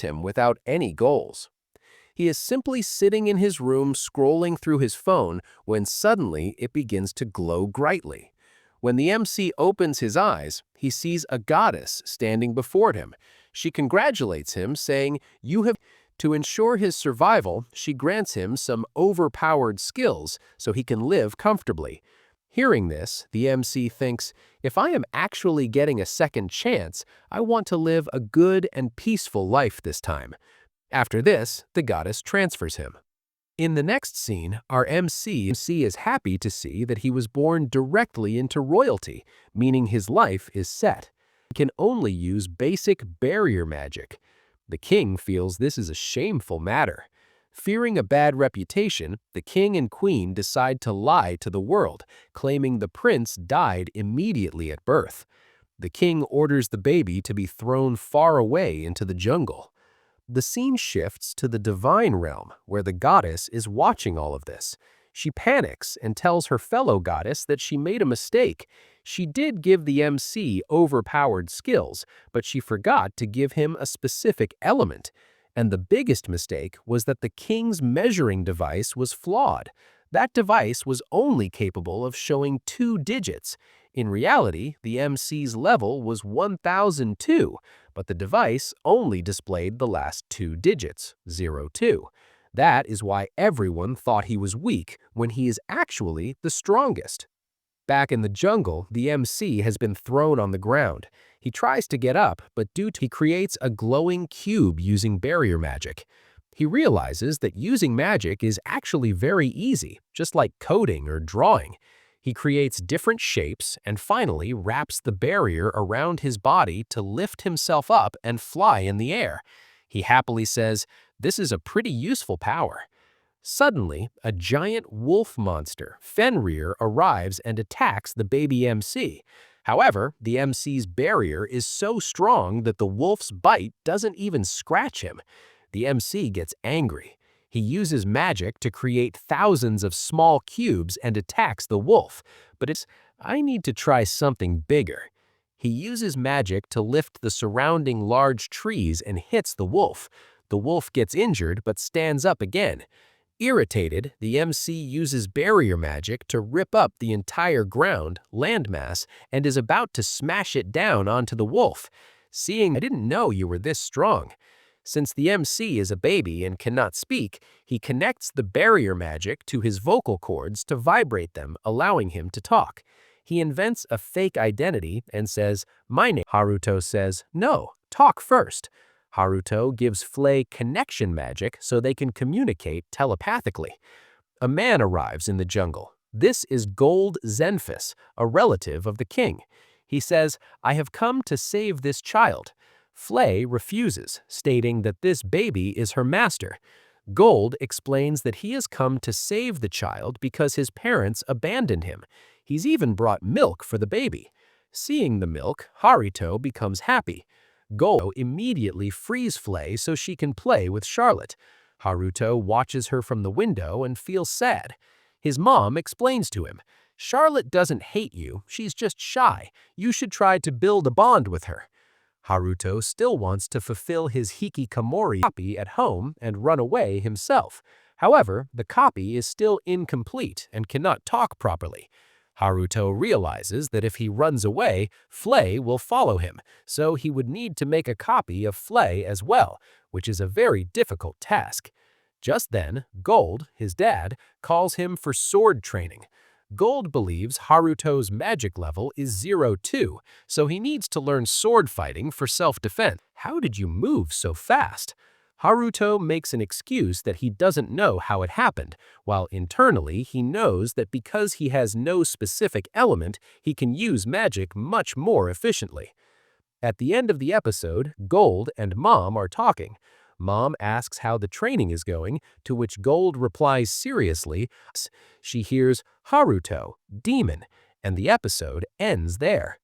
left him without any goals. He is simply sitting in his room scrolling through his phone when suddenly it begins to glow brightly. When the MC opens his eyes, he sees a goddess standing before him. She congratulates him, saying, "You have..." To ensure his survival, she grants him some overpowered skills so he can live comfortably. Hearing this, the MC thinks, if I am actually getting a second chance, I want to live a good and peaceful life this time. After this, the goddess transfers him. In the next scene, our MC is happy to see that he was born directly into royalty, meaning his life is set. He can only use basic barrier magic. The king feels this is a shameful matter. Fearing a bad reputation, the king and queen decide to lie to the world, claiming the prince died immediately at birth. The king orders the baby to be thrown far away into the jungle. The scene shifts to the divine realm, where the goddess is watching all of this. She panics and tells her fellow goddess that she made a mistake. She did give the MC overpowered skills, but she forgot to give him a specific element. And the biggest mistake was that the king's measuring device was flawed. That device was only capable of showing 2 digits. In reality, the MC's level was 1002, but the device only displayed the last 2 digits, 02. That is why everyone thought he was weak when he is actually the strongest. Back in the jungle, the MC has been thrown on the ground. He tries to get up, but he creates a glowing cube using barrier magic. He realizes that using magic is actually very easy, just like coding or drawing. He creates different shapes and finally wraps the barrier around his body to lift himself up and fly in the air. He happily says, "This is a pretty useful power." Suddenly, a giant wolf monster, Fenrir, arrives and attacks the baby MC. However, the MC's barrier is so strong that the wolf's bite doesn't even scratch him. The MC gets angry. He uses magic to create thousands of small cubes and attacks the wolf. But I need to try something bigger. He uses magic to lift the surrounding large trees and hits the wolf. The wolf gets injured but stands up again. Irritated, the MC uses barrier magic to rip up the entire ground, landmass, and is about to smash it down onto the wolf. Seeing, "I didn't know you were this strong." Since the MC is a baby and cannot speak, he connects the barrier magic to his vocal cords to vibrate them, allowing him to talk. He invents a fake identity and says, "My name." Haruto says, "No, talk first." Haruto gives Flay connection magic so they can communicate telepathically. A man arrives in the jungle. This is Gold Zenfis, a relative of the king. He says, "I have come to save this child." Flay refuses, stating that this baby is her master. Gold explains that he has come to save the child because his parents abandoned him. He's even brought milk for the baby. Seeing the milk, Haruto becomes happy. Gold immediately frees Flay so she can play with Charlotte. Haruto watches her from the window and feels sad. His mom explains to him, "Charlotte doesn't hate you, she's just shy. You should try to build a bond with her." Haruto still wants to fulfill his Hikikomori copy at home and run away himself. However, the copy is still incomplete and cannot talk properly. Haruto realizes that if he runs away, Flay will follow him, so he would need to make a copy of Flay as well, which is a very difficult task. Just then, Gold, his dad, calls him for sword training. Gold believes Haruto's magic level is 02, so he needs to learn sword fighting for self-defense. "How did you move so fast?" Haruto makes an excuse that he doesn't know how it happened, while internally he knows that because he has no specific element, he can use magic much more efficiently. At the end of the episode, Gold and Mom are talking. Mom asks how the training is going, to which Gold replies seriously. She hears Haruto, demon, and the episode ends there.